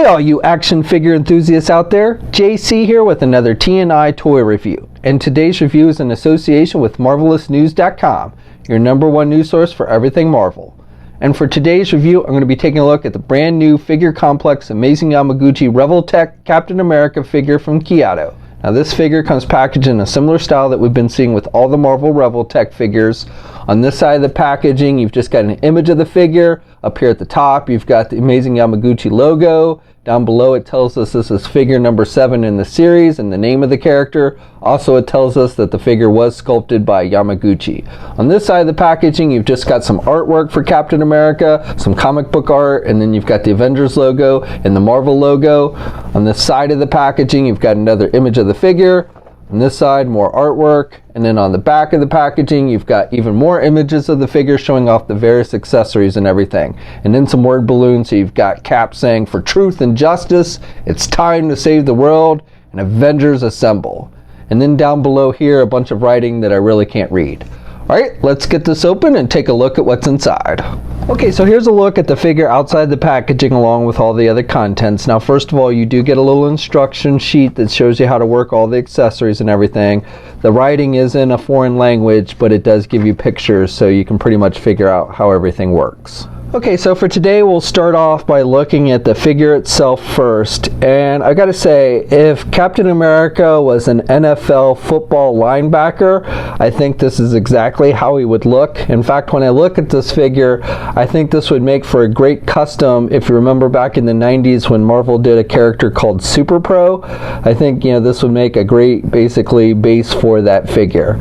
Hey all you action figure enthusiasts out there, JC here with another T&I toy review. And today's review is in association with MarvelousNews.com, your #1 news source for everything Marvel. And for today's review, I'm going to be taking a look at the brand new figure complex Amazing Yamaguchi Revoltech Captain America figure from Kaiyodo. Now this figure comes packaged in a similar style that we've been seeing with all the Marvel Revoltech figures. On this side of the packaging, you've just got an image of the figure. Up here at the top, you've got the Amazing Yamaguchi logo. Down below, it tells us this is figure number 7 in the series and the name of the character. Also, it tells us that the figure was sculpted by Yamaguchi. On this side of the packaging, you've just got some artwork for Captain America, some comic book art, and then you've got the Avengers logo and the Marvel logo. On this side of the packaging, you've got another image of the figure. On this side, more artwork, and then on the back of the packaging, you've got even more images of the figure showing off the various accessories and everything. And then some word balloons, so you've got Cap saying, "For truth and justice, it's time to save the world, and Avengers assemble." And then down below here, a bunch of writing that I really can't read. Alright, let's get this open and take a look at what's inside. Okay, so here's a look at the figure outside the packaging along with all the other contents. Now first of all, you do get a little instruction sheet that shows you how to work all the accessories and everything. The writing is in a foreign language, but it does give you pictures so you can pretty much figure out how everything works. Okay, so for today we'll start off by looking at the figure itself first. And I gotta say, if Captain America was an NFL football linebacker, I think this is exactly how he would look. In fact, when I look at this figure, I think this would make for a great custom. If you remember back in the 90s when Marvel did a character called Super Pro, I think this would make a great basically base for that figure.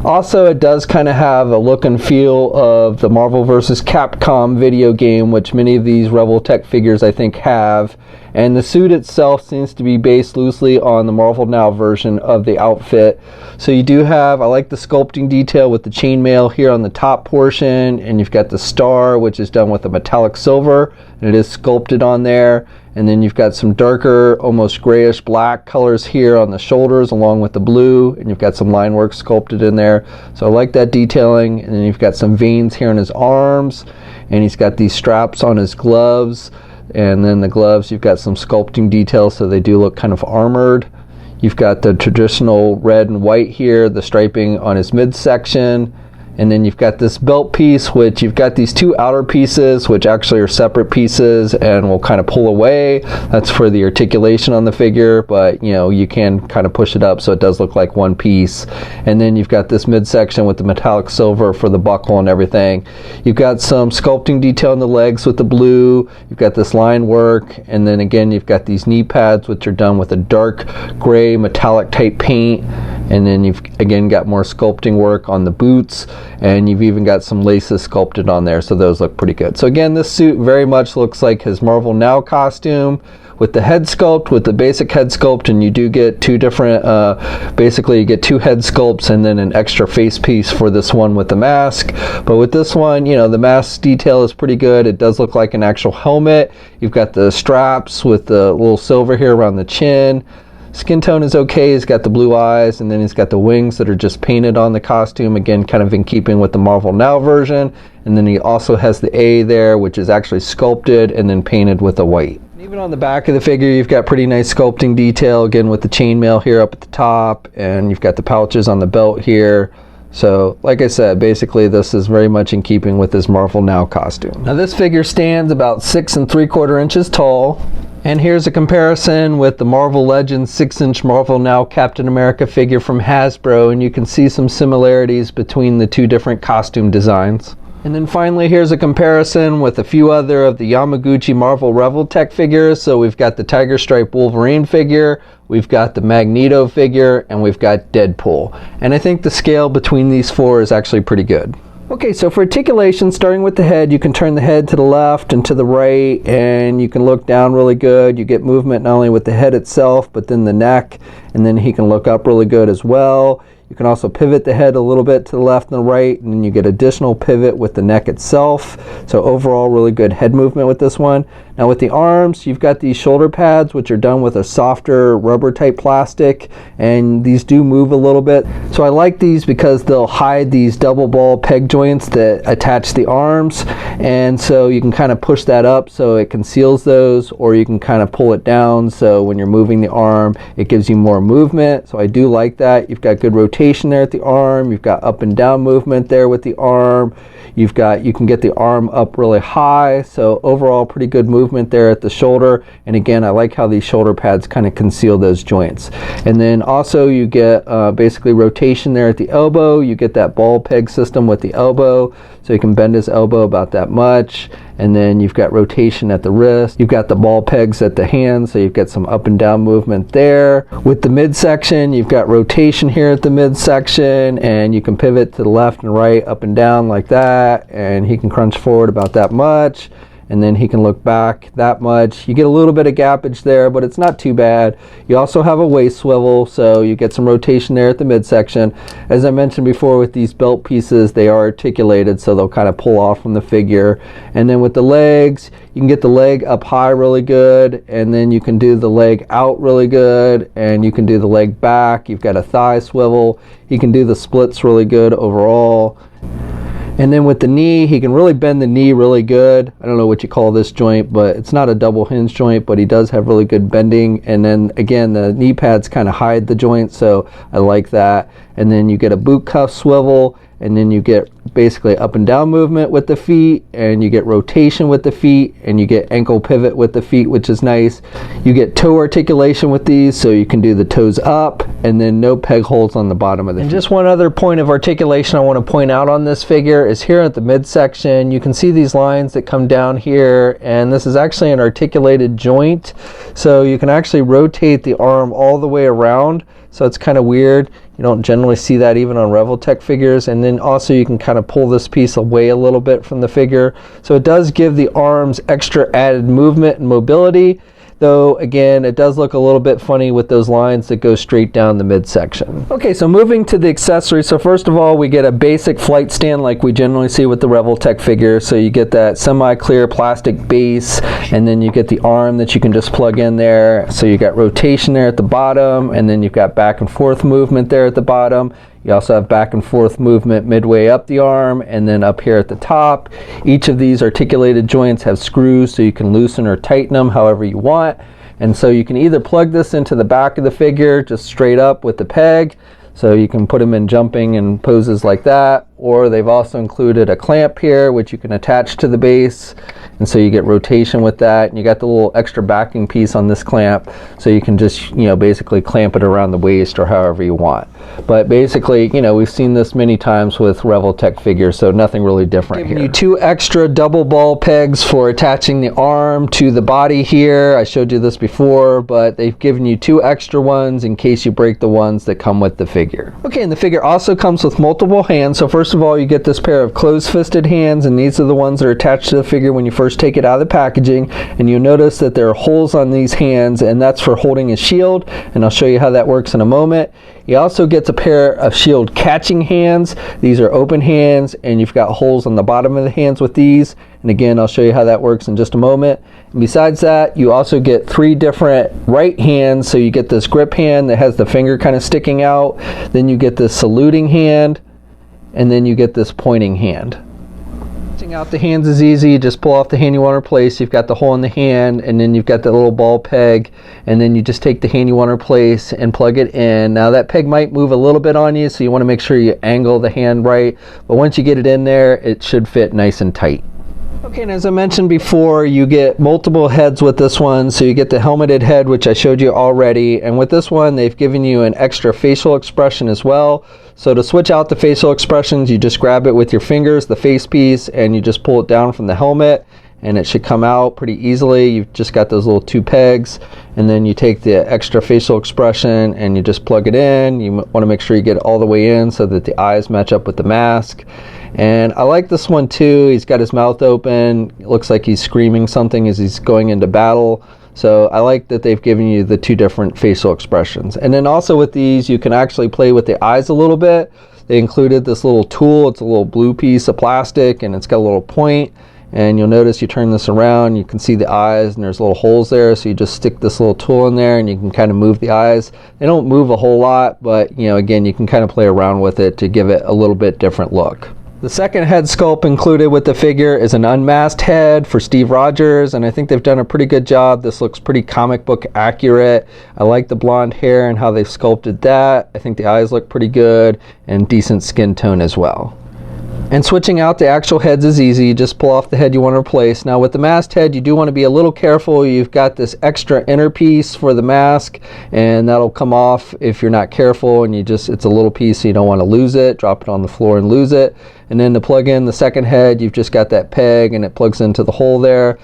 Also, it does kind of have a look and feel of the Marvel vs. Capcom video game, which many of these Revoltech figures I think have. And the suit itself seems to be based loosely on the Marvel Now version of the outfit. So you do have, I like the sculpting detail with the chainmail here on the top portion, and you've got the star, which is done with a metallic silver, and it is sculpted on there. And then you've got some darker, almost grayish black colors here on the shoulders along with the blue, and you've got some line work sculpted in there. So I like that detailing. And then you've got some veins here in his arms, and he's got these straps on his gloves. And then the gloves, you've got some sculpting details, so they do look kind of armored. You've got the traditional red and white here, the striping on his midsection. And then you've got this belt piece, which you've got these two outer pieces, which actually are separate pieces and will kind of pull away. That's for the articulation on the figure, but you can kind of push it up so it does look like one piece. And then you've got this midsection with the metallic silver for the buckle and everything. You've got some sculpting detail on the legs with the blue. You've got this line work, and then again you've got these knee pads, which are done with a dark gray metallic type paint. And then you've again got more sculpting work on the boots, and you've even got some laces sculpted on there, so those look pretty good. So again, this suit very much looks like his Marvel Now costume with the head sculpt, with the basic head sculpt, and you do get two different, basically you get two head sculpts and then an extra face piece for this one with the mask. But with this one, the mask detail is pretty good. It does look like an actual helmet. You've got the straps with the little silver here around the chin. Skin tone is okay. He's got the blue eyes, and then he's got the wings that are just painted on the costume, again kind of in keeping with the Marvel Now version. And then he also has the A there, which is actually sculpted and then painted with a white. Even on the back of the figure, you've got pretty nice sculpting detail, again with the chainmail here up at the top, and you've got the pouches on the belt here. So like I said, basically this is very much in keeping with his Marvel Now costume. Now this figure stands about 6 3/4 inches tall. And here's a comparison with the Marvel Legends 6-inch Marvel Now Captain America figure from Hasbro, and you can see some similarities between the two different costume designs. And then finally, here's a comparison with a few other of the Yamaguchi Marvel Revoltech figures. So we've got the Tiger Stripe Wolverine figure, we've got the Magneto figure, and we've got Deadpool. And I think the scale between these four is actually pretty good. Okay, so for articulation, starting with the head, you can turn the head to the left and to the right, and you can look down really good. You get movement not only with the head itself, but then the neck, and then he can look up really good as well. You can also pivot the head a little bit to the left and the right, and then you get additional pivot with the neck itself. So overall, really good head movement with this one. Now with the arms, you've got these shoulder pads, which are done with a softer rubber type plastic, and these do move a little bit. So I like these because they'll hide these double ball peg joints that attach the arms, and so you can kind of push that up so it conceals those, or you can kind of pull it down so when you're moving the arm, it gives you more movement. So I do like that. You've got good rotation there at the arm. You've got up and down movement there with the arm. You can get the arm up really high, so overall pretty good movement there at the shoulder. And again, I like how these shoulder pads kind of conceal those joints. And then also you get basically rotation there at the elbow. You get that ball peg system with the elbow, so you can bend his elbow about that much. And then you've got rotation at the wrist. You've got the ball pegs at the hand, so you've got some up and down movement there. With the midsection, you've got rotation here at the midsection, and you can pivot to the left and right, up and down like that, and he can crunch forward about that much, and then he can look back that much. You get a little bit of gappage there, but it's not too bad. You also have a waist swivel, so you get some rotation there at the midsection. As I mentioned before, with these belt pieces, they are articulated, so they'll kind of pull off from the figure. And then with the legs, you can get the leg up high really good, and then you can do the leg out really good, and you can do the leg back. You've got a thigh swivel. You can do the splits really good overall. And then with the knee, he can really bend the knee really good. I don't know what you call this joint, but it's not a double hinge joint, but he does have really good bending. And then again, the knee pads kind of hide the joint, so I like that. And then you get a boot cuff swivel, and then you get basically up and down movement with the feet, and you get rotation with the feet, and you get ankle pivot with the feet, which is nice. You get toe articulation with these, so you can do the toes up, and then no peg holes on the bottom of the feet. And just one other point of articulation I want to point out on this figure is here at the midsection. You can see these lines that come down here, and this is actually an articulated joint, so you can actually rotate the arm all the way around. So it's kind of weird. You don't generally see that even on Revoltech figures. And then also you can kind of pull this piece away a little bit from the figure. So it does give the arms extra added movement and mobility. Though again, it does look a little bit funny with those lines that go straight down the midsection. Okay, so moving to the accessories. So first of all, we get a basic flight stand like we generally see with the Revoltech figure. So you get that semi-clear plastic base, and then you get the arm that you can just plug in there. So you got rotation there at the bottom, and then you've got back and forth movement there at the bottom. You also have back and forth movement midway up the arm, and then up here at the top. Each of these articulated joints have screws, so you can loosen or tighten them however you want. And so you can either plug this into the back of the figure just straight up with the peg, so you can put them in jumping and poses like that, or they've also included a clamp here which you can attach to the base, and so you get rotation with that. And you got the little extra backing piece on this clamp, so you can just basically clamp it around the waist or however you want. But basically, we've seen this many times with Revoltech figures, so nothing really different here. Giving you two extra double ball pegs for attaching the arm to the body here. I showed you this before, but they've given you two extra ones in case you break the ones that come with the figure. Okay, and the figure also comes with multiple hands. So first of all, you get this pair of closed-fisted hands, and these are the ones that are attached to the figure when you first take it out of the packaging. And you'll notice that there are holes on these hands, and that's for holding a shield, and I'll show you how that works in a moment. He also gets a pair of shield catching hands. These are open hands, and you've got holes on the bottom of the hands with these. And again, I'll show you how that works in just a moment. And besides that, you also get three different right hands. So you get this grip hand that has the finger kind of sticking out. Then you get this saluting hand, and then you get this pointing hand. Testing out the hands is easy. Just pull off the hand you want to replace. You've got the hole in the hand, and then you've got the little ball peg, and then you just take the hand you want to replace and plug it in. Now that peg might move a little bit on you, so you want to make sure you angle the hand right, but once you get it in there, it should fit nice and tight. Okay, and as I mentioned before, you get multiple heads with this one. So you get the helmeted head, which I showed you already, and with this one they've given you an extra facial expression as well. So to switch out the facial expressions, you just grab it with your fingers, the face piece, and you just pull it down from the helmet, and it should come out pretty easily. You've just got those little two pegs, and then you take the extra facial expression and you just plug it in. You want to make sure you get it all the way in so that the eyes match up with the mask. And I like this one too. He's got his mouth open. It looks like he's screaming something as he's going into battle. So I like that they've given you the two different facial expressions. And then also with these, you can actually play with the eyes a little bit. They included this little tool. It's a little blue piece of plastic, and it's got a little point. And you'll notice you turn this around, you can see the eyes, and there's little holes there, so you just stick this little tool in there and you can kind of move the eyes. They don't move a whole lot, but again, you can kind of play around with it to give it a little bit different look. The second head sculpt included with the figure is an unmasked head for Steve Rogers, and I think they've done a pretty good job. This looks pretty comic book accurate. I like the blonde hair and how they've sculpted that. I think the eyes look pretty good and decent skin tone as well. And switching out the actual heads is easy. You just pull off the head you want to replace. Now with the masked head, you do want to be a little careful. You've got this extra inner piece for the mask, and that'll come off if you're not careful, and it's a little piece, so you don't want to lose it. Drop it on the floor and lose it. And then to plug in the second head, you've just got that peg, and it plugs into the hole there.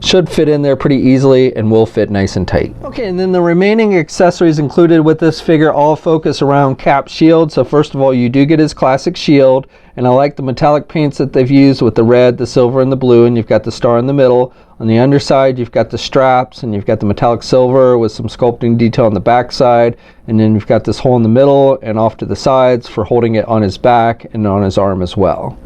Should fit in there pretty easily and will fit nice and tight. Okay, and then the remaining accessories included with this figure all focus around Cap's shield. So first of all, you do get his classic shield, and I like the metallic paints that they've used with the red, the silver, and the blue, and you've got the star in the middle. On the underside, you've got the straps, and you've got the metallic silver with some sculpting detail on the back side, and then you've got this hole in the middle and off to the sides for holding it on his back and on his arm as well.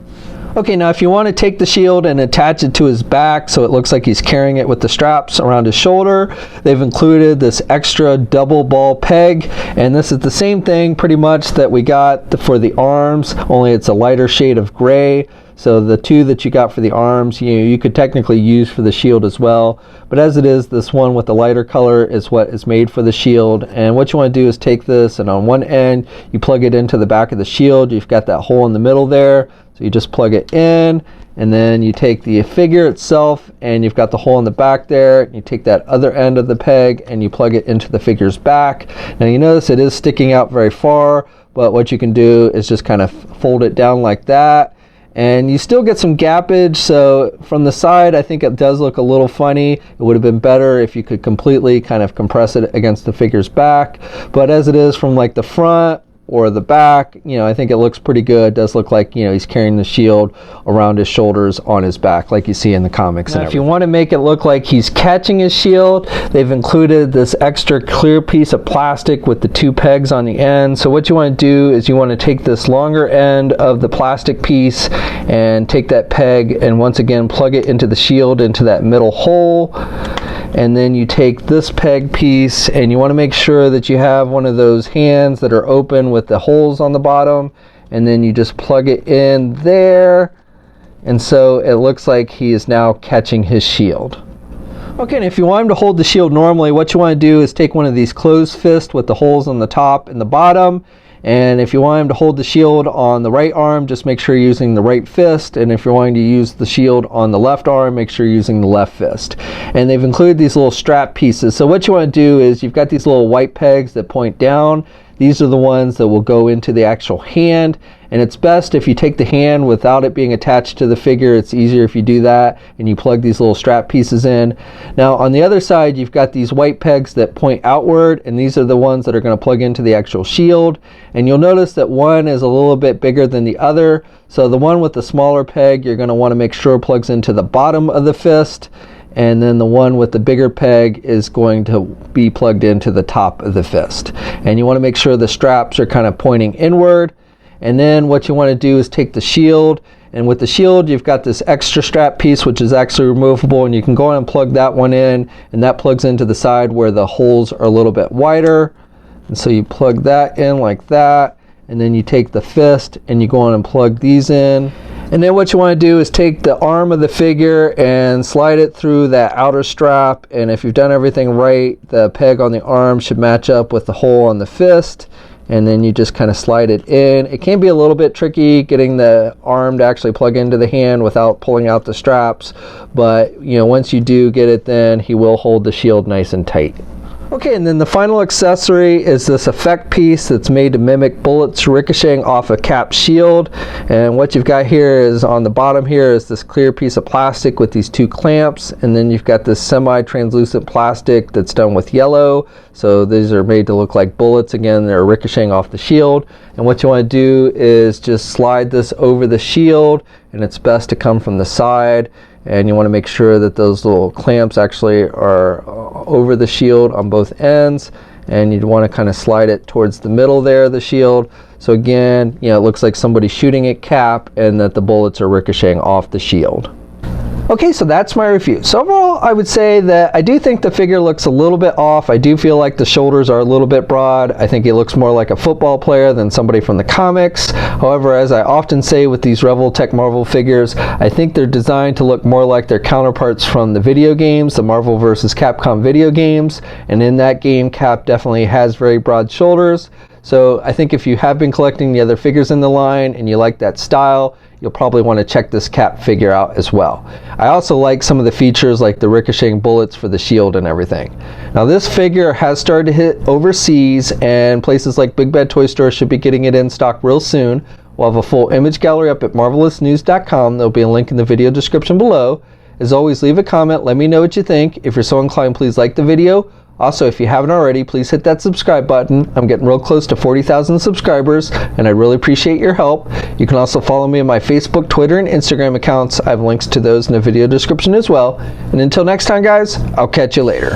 Okay, now if you want to take the shield and attach it to his back so it looks like he's carrying it with the straps around his shoulder, they've included this extra double ball peg, and this is the same thing pretty much that we got for the arms, only it's a lighter shade of gray. So the two that you got for the arms, you could technically use for the shield as well. But as it is, this one with the lighter color is what is made for the shield. And what you want to do is take this, and on one end, you plug it into the back of the shield. You've got that hole in the middle there. So you just plug it in, and then you take the figure itself, and you've got the hole in the back there. You take that other end of the peg, and you plug it into the figure's back. Now you notice it is sticking out very far, but what you can do is just kind of fold it down like that. And you still get some gappage, so from the side I think it does look a little funny. It would have been better if you could completely kind of compress it against the figure's back, but as it is from like the front or the back, I think it looks pretty good. It does look like he's carrying the shield around his shoulders on his back like you see in the comics. Now if you want to make it look like he's catching his shield, they've included this extra clear piece of plastic with the two pegs on the end. So what you want to do is you want to take this longer end of the plastic piece and take that peg and once again plug it into the shield into that middle hole. And then you take this peg piece, and you want to make sure that you have one of those hands that are open with the holes on the bottom, and then you just plug it in there, and so it looks like he is now catching his shield. Okay, and if you want him to hold the shield normally, what you want to do is take one of these closed fists with the holes on the top and the bottom, and if you want him to hold the shield on the right arm, just make sure you're using the right fist, and if you're wanting to use the shield on the left arm, make sure you're using the left fist. And they've included these little strap pieces. So what you want to do is you've got these little white pegs that point down. These are the ones that will go into the actual hand, and it's best if you take the hand without it being attached to the figure. It's easier if you do that, and you plug these little strap pieces in. Now on the other side, you've got these white pegs that point outward, and these are the ones that are going to plug into the actual shield. And you'll notice that one is a little bit bigger than the other, so the one with the smaller peg you're going to want to make sure plugs into the bottom of the fist, and then the one with the bigger peg is going to be plugged into the top of the fist. And you want to make sure the straps are kind of pointing inward. And then what you want to do is take the shield, and with the shield you've got this extra strap piece which is actually removable, and you can go on and plug that one in, and that plugs into the side where the holes are a little bit wider. And so you plug that in like that, and then you take the fist and you go on and plug these in. And then what you want to do is take the arm of the figure and slide it through that outer strap, and if you've done everything right, the peg on the arm should match up with the hole on the fist, and then you just kind of slide it in. It can be a little bit tricky getting the arm to actually plug into the hand without pulling out the straps, but once you do get it, then he will hold the shield nice and tight. Okay, and then the final accessory is this effect piece that's made to mimic bullets ricocheting off a Cap's shield. And what you've got here is on the bottom here is this clear piece of plastic with these two clamps, and then you've got this semi-translucent plastic that's done with yellow. So these are made to look like bullets. Again, they're ricocheting off the shield. And what you want to do is just slide this over the shield, and it's best to come from the side. and you want to make sure that those little clamps actually are over the shield on both ends, and you'd want to kind of slide it towards the middle there of the shield. So again, it looks like somebody's shooting at cap and that the bullets are ricocheting off the shield. Okay, so that's my review. So overall, I would say that I do think the figure looks a little bit off. I do feel like the shoulders are a little bit broad. I think he looks more like a football player than somebody from the comics. However, as I often say with these Revoltech Marvel figures, I think they're designed to look more like their counterparts from the video games, the Marvel vs. Capcom video games. And in that game, Cap definitely has very broad shoulders. So I think if you have been collecting the other figures in the line and you like that style, you'll probably want to check this Cap figure out as well. I also like some of the features like the ricocheting bullets for the shield and everything. Now this figure has started to hit overseas, and places like Big Bad Toy Store should be getting it in stock real soon. We'll have a full image gallery up at marvelousnews.com. There'll be a link in the video description below. As always, leave a comment, let me know what you think. If you're so inclined, please like the video. Also, if you haven't already, please hit that subscribe button. I'm getting real close to 40,000 subscribers, and I really appreciate your help. You can also follow me on my Facebook, Twitter, and Instagram accounts. I have links to those in the video description as well. And until next time, guys, I'll catch you later.